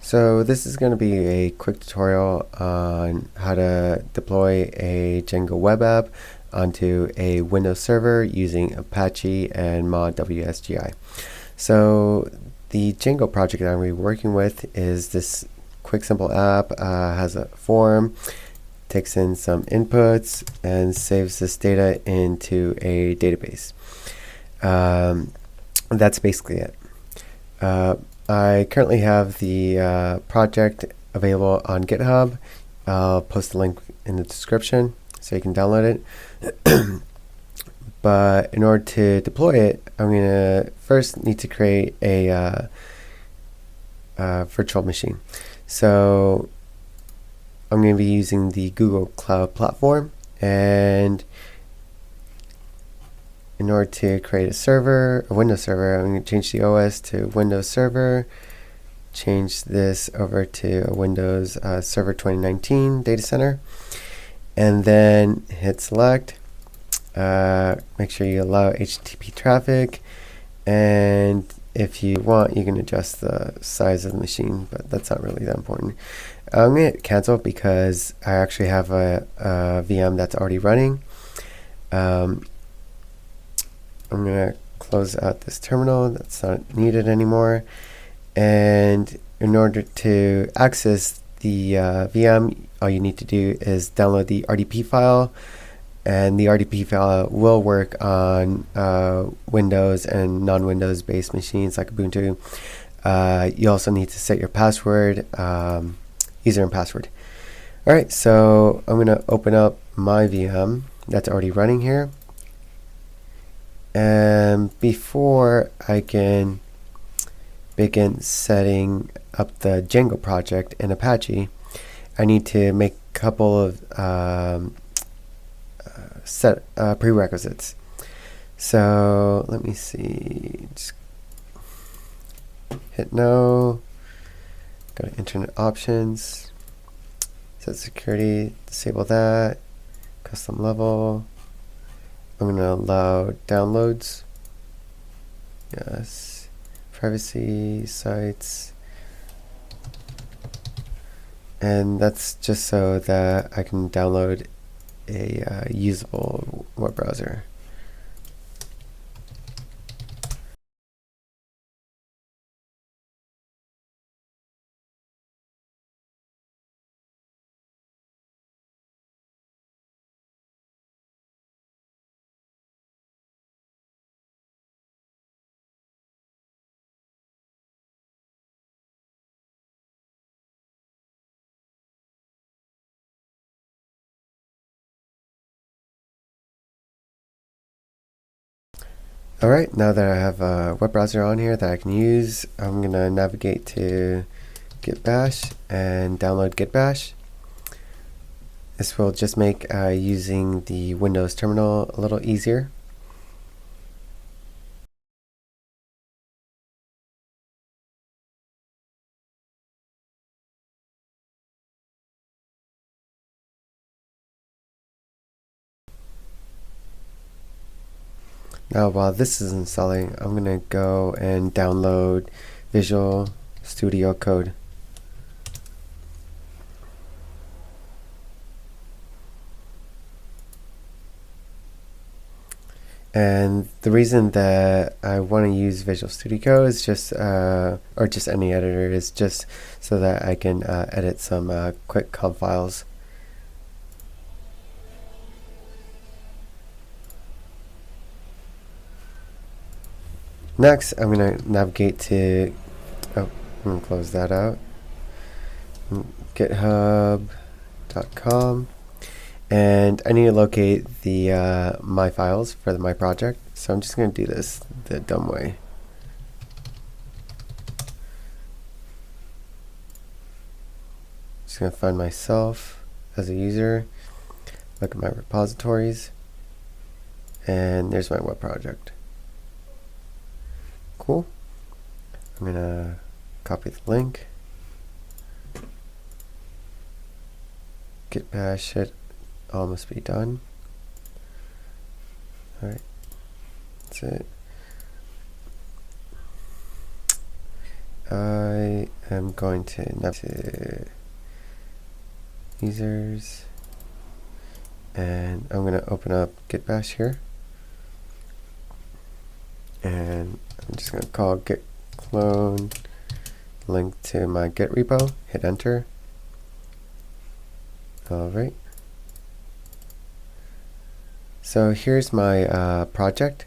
So this is going to be a quick tutorial on how to deploy a Django web app onto a Windows server using Apache and mod WSGI. So the Django project that I'm going to be working with is this quick simple app, has a form, takes in some inputs, and saves this data into a database. That's basically it. I currently have the project available on GitHub. I'll post a link in the description so you can download it. But in order to deploy it, I'm going to first need to create a virtual machine. So I'm going to be using the Google Cloud Platform, and in order to create a server, a Windows server, I'm going to change the OS to Windows Server, change this over to a Windows Server 2019 data center, and then hit select. Make sure you allow HTTP traffic, and if you want, you can adjust the size of the machine, but that's not really that important. I'm going to cancel because I actually have a VM that's already running. I'm going to close out this terminal. That's not needed anymore. And in order to access the VM, all you need to do is download the RDP file. And the RDP file will work on Windows and non-Windows based machines like Ubuntu. You also need to set your password, user and password. Alright, so I'm going to open up my VM that's already running here. And before I can begin setting up the Django project in Apache, I need to make a couple of prerequisites. So let me see. Just hit no. Go to Internet Options. Set security. Disable that. Custom level. I'm going to allow downloads. Yes. Privacy, sites. And that's just so that I can download a usable web browser. Alright, now that I have a web browser on here that I can use, I'm going to navigate to Git Bash and download Git Bash. This will just make using the Windows terminal a little easier. Now while this is installing, I'm going to go and download Visual Studio Code. And the reason that I want to use Visual Studio Code is just, or just any editor, is just so that I can edit some quick comp files. Next, I'm going to navigate to, I'm going to close that out, github.com, and I need to locate the my files for my project, so I'm just going to do this the dumb way. Just going to find myself as a user, look at my repositories, and there's my web project. Cool. I'm going to copy the link. Git bash it. All must be done. Alright. That's it. I am going to navigate to users, and I'm going to open up git bash here, and I'm just going to call git clone link to my git repo, hit enter. Alright, so here's my project,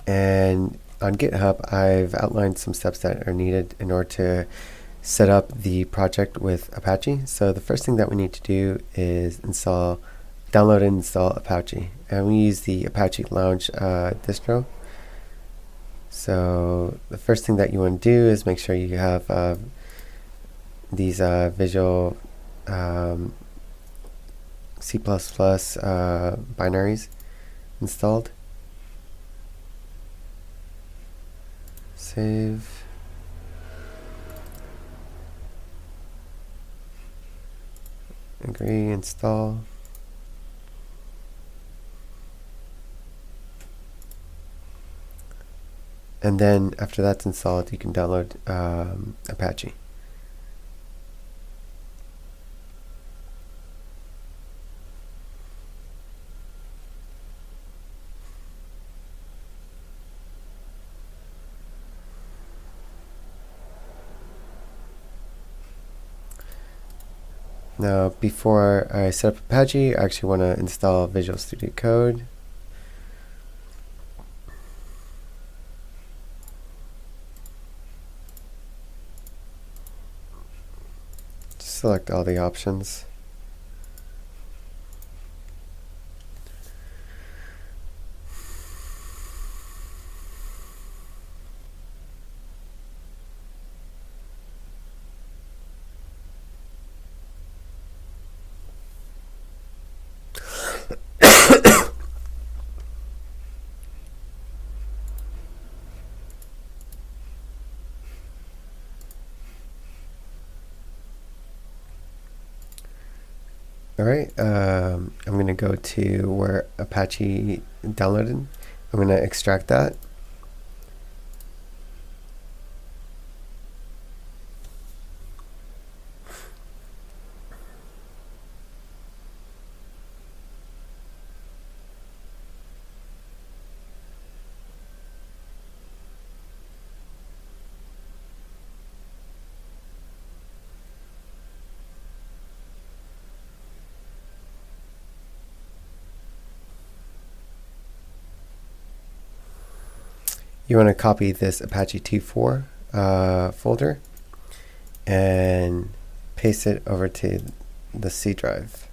and on GitHub I've outlined some steps that are needed in order to set up the project with Apache. So the first thing that we need to do is download and install Apache, and we use the Apache Lounge distro. So the first thing that you want to do is make sure you have these visual C++ binaries installed. Save. Agree, install. And then after that's installed, you can download Apache. Now, before I set up Apache, I actually want to install Visual Studio Code. Just select all the options. Alright, I'm going to go to where Apache downloaded. I'm going to extract that. You want to copy this Apache 2.4 folder and paste it over to the C drive.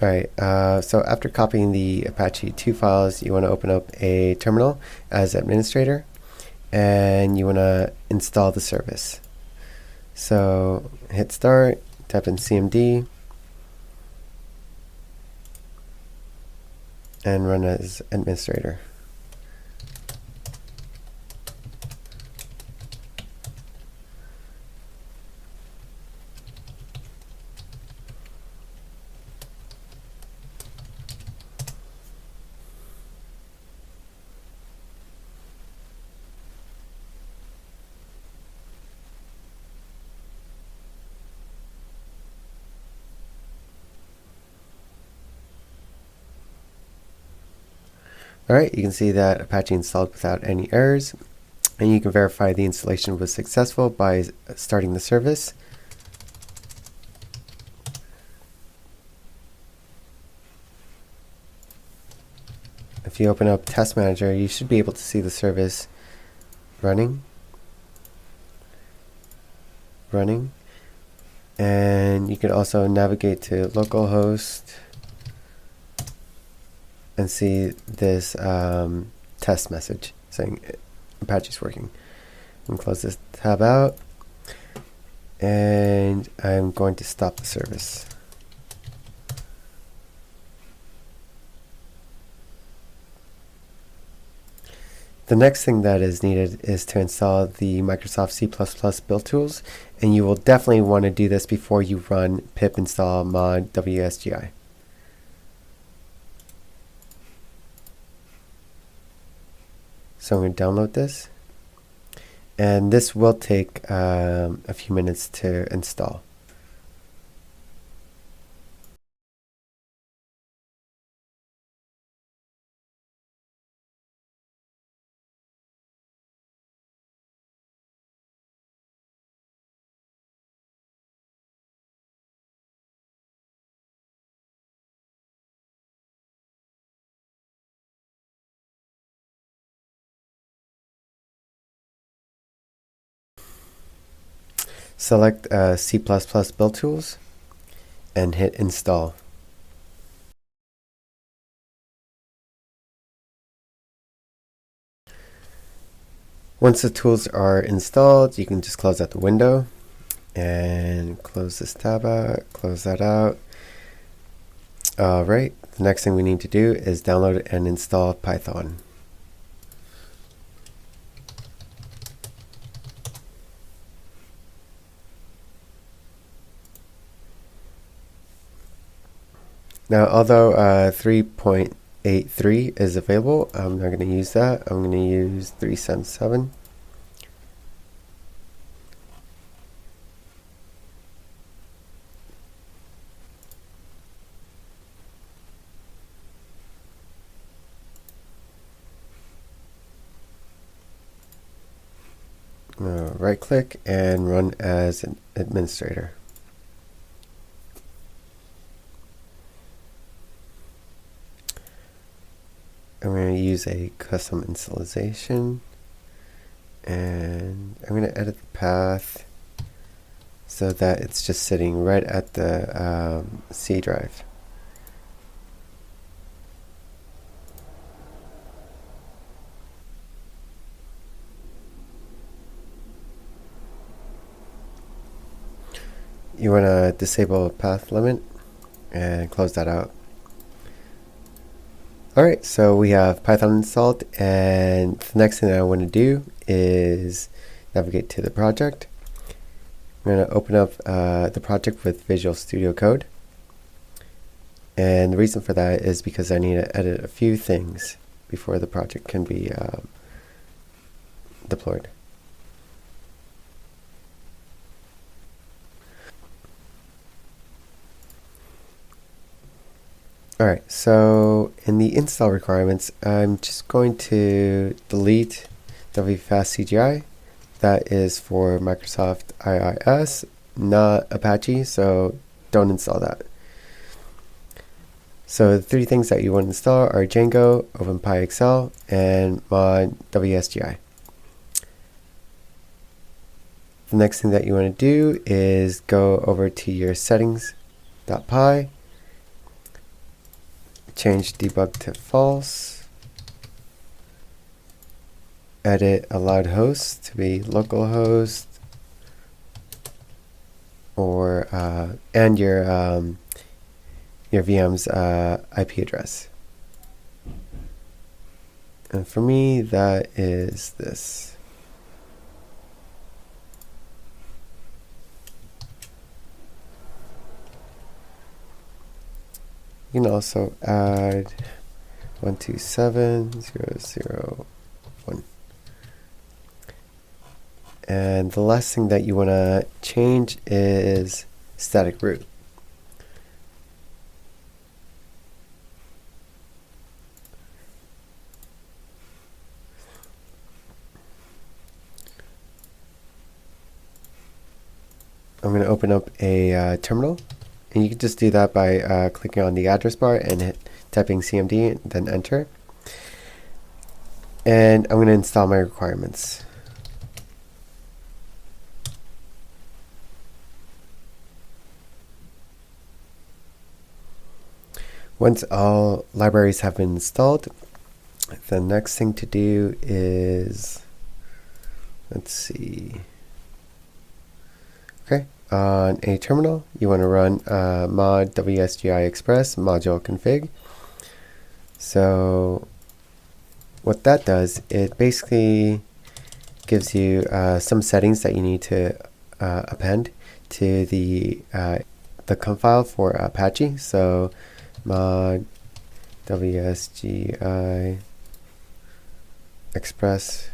Alright, so after copying the Apache 2 files, you want to open up a terminal as administrator, and you want to install the service. So hit start, type in cmd, and run as administrator. Alright, you can see that Apache installed without any errors, and you can verify the installation was successful by starting the service. If you open up Test Manager, you should be able to see the service running, and you can also navigate to localhost and see this test message saying Apache's working. I'm going to close this tab out, and I'm going to stop the service. The next thing that is needed is to install the Microsoft C++ build tools, and you will definitely want to do this before you run pip install mod wsgi. So I'm going to download this. And this will take a few minutes to install. Select C++ Build Tools and hit Install. Once the tools are installed, you can just close out the window and close this tab out, close that out. Alright, the next thing we need to do is download and install Python. Now, although 3.83 is available, I'm not going to use that. I'm going to use 377. Right click and run as an administrator. I'm going to use a custom installation, and I'm going to edit the path so that it's just sitting right at the C drive. You want to disable path limit and close that out. Alright, so we have Python installed, and the next thing that I want to do is navigate to the project. I'm going to open up the project with Visual Studio Code. And the reason for that is because I need to edit a few things before the project can be deployed. Alright, so in the install requirements, I'm just going to delete WFast CGI. That is for Microsoft IIS, not Apache, so don't install that. So the three things that you want to install are Django, OpenPyXL, and mod WSGI. The next thing that you want to do is go over to your settings.py, change debug to false, edit allowed host to be localhost, or and your VM's IP address. And for me, that is this. You can also add 127.0.0.1. And the last thing that you want to change is static root. I'm going to open up a terminal. And you can just do that by clicking on the address bar and typing CMD and then enter. And I'm going to install my requirements. Once all libraries have been installed, the next thing to do is, let's see. Okay. On a terminal, you want to run mod WSGI Express module config. So what that does, it basically gives you some settings that you need to append to the conf file for Apache. So mod WSGI express.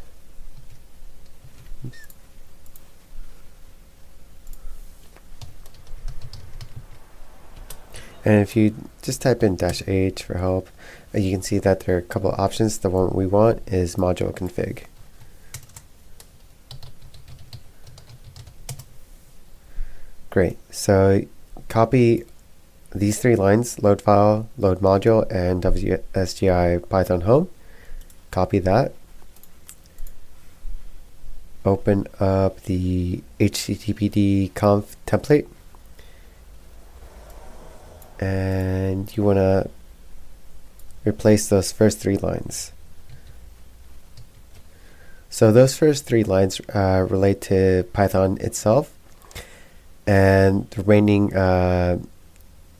And if you just type in -h for help, you can see that there are a couple of options. The one we want is module config. Great. So copy these 3 lines: load file, load module, and WSGI Python home. Copy that. Open up the HTTPD conf template. And you want to replace those first 3 lines. So those first 3 lines relate to Python itself, and the remaining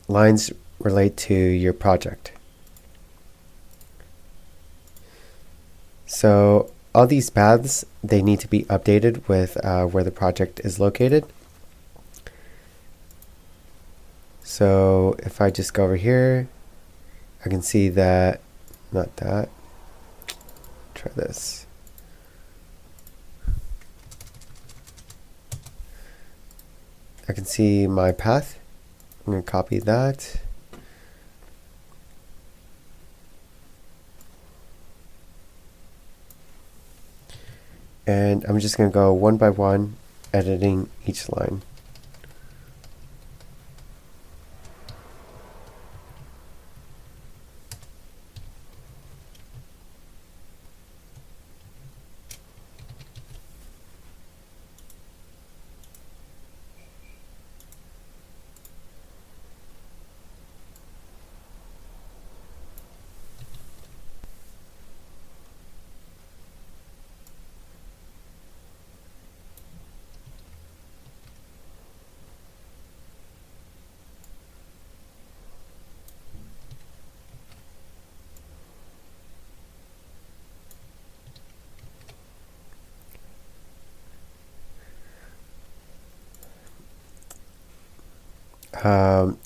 lines relate to your project. So all these paths, they need to be updated with where the project is located. So if I just go over here, I can see that, not that, try this. I can see my path. I'm going to copy that. And I'm just going to go one by one, editing each line.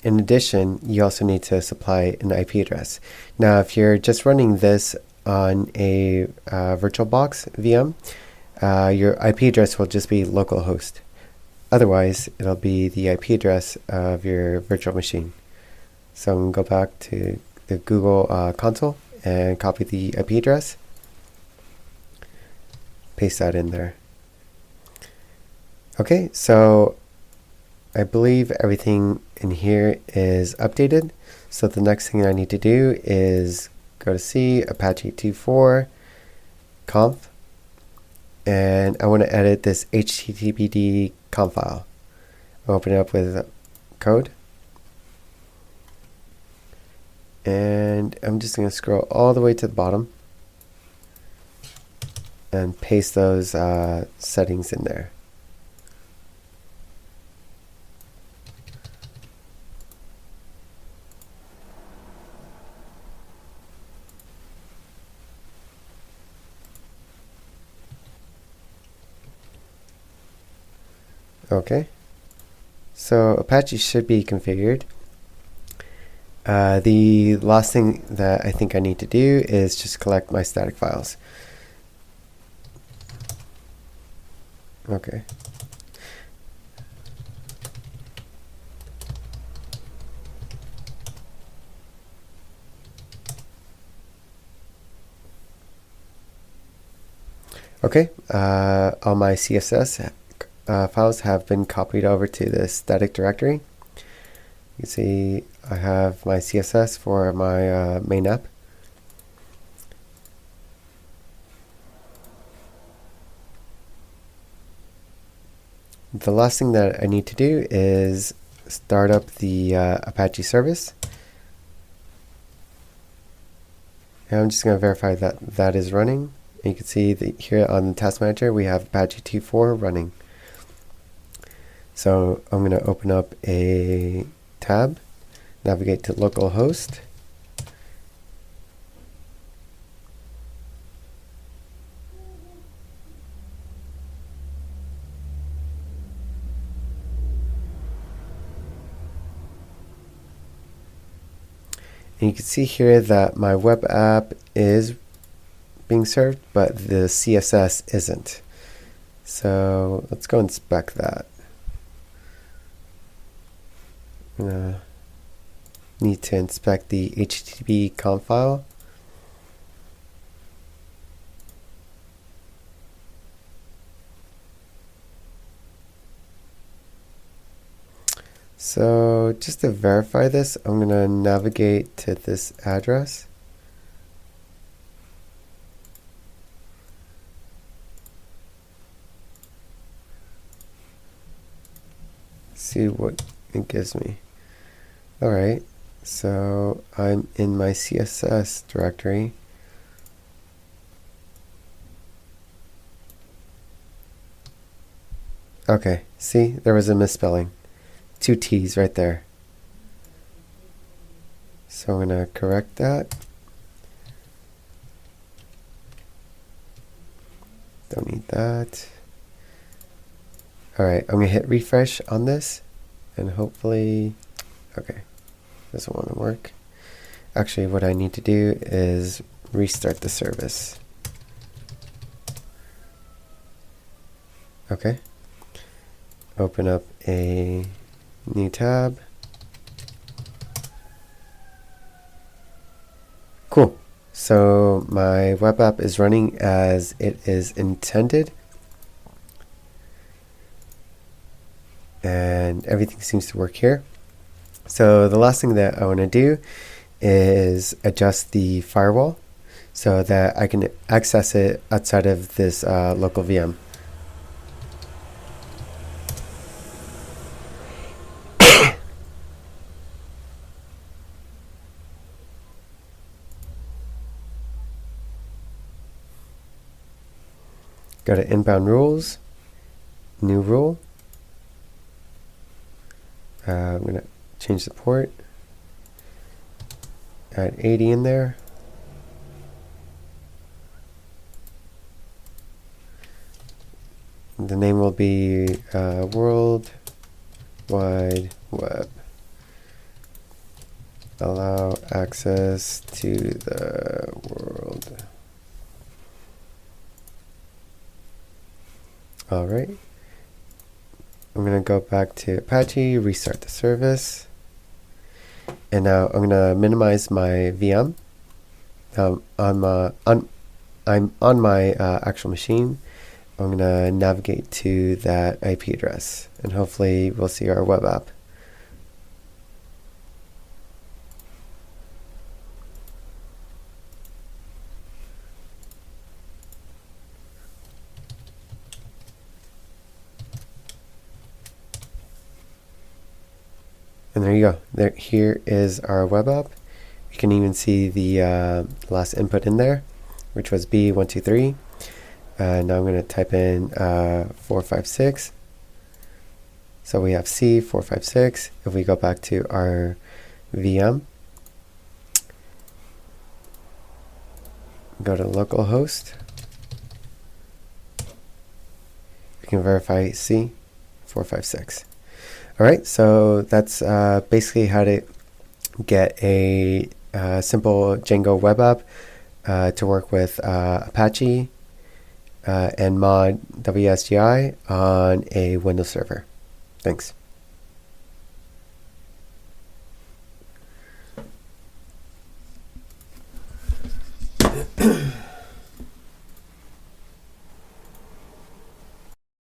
In addition, you also need to supply an IP address. Now, if you're just running this on a VirtualBox VM, your IP address will just be localhost. Otherwise, it'll be the IP address of your virtual machine. So I'm going to go back to the Google console and copy the IP address. Paste that in there. Okay, so I believe everything in here is updated. So the next thing I need to do is go to C, Apache 2.4, conf, and I want to edit this HTTPD conf file. I'll open it up with code. And I'm just going to scroll all the way to the bottom and paste those settings in there. Okay, so Apache should be configured. The last thing that I think I need to do is just collect my static files. Okay. Okay, all my CSS files have been copied over to the static directory. You can see I have my CSS for my main app. The last thing that I need to do is start up the Apache service. And I'm just going to verify that that is running. And you can see that here on the task manager we have Apache 2.4 running. So I'm going to open up a tab, navigate to localhost, and you can see here that my web app is being served, but the CSS isn't. So let's go inspect that. I'm gonna need to inspect the HTTP conf file. So just to verify this, I'm going to navigate to this address. See what it gives me. Alright, so I'm in my CSS directory. Okay, see, there was a misspelling. 2 T's right there. So I'm going to correct that. Don't need that. Alright, I'm going to hit refresh on this, and hopefully, okay, doesn't want to work. Actually, what I need to do is restart the service. Okay. Open up a new tab. Cool. So my web app is running as it is intended. And everything seems to work here. So the last thing that I want to do is adjust the firewall so that I can access it outside of this local VM. Go to inbound rules, new rule. I'm going to change the port, add 80 in there. The name will be World Wide Web. Allow access to the world. All right. I'm going to go back to Apache, restart the service. And now I'm going to minimize my VM. I'm on my actual machine. I'm going to navigate to that IP address, and hopefully we'll see our web app. And there you go. There, here is our web app. You can even see the last input in there, which was B123. Now I'm going to type in 456. So we have C456. If we go back to our VM, go to localhost, we can verify C456. All right, so that's basically how to get a simple Django web app to work with Apache and mod WSGI on a Windows server. Thanks.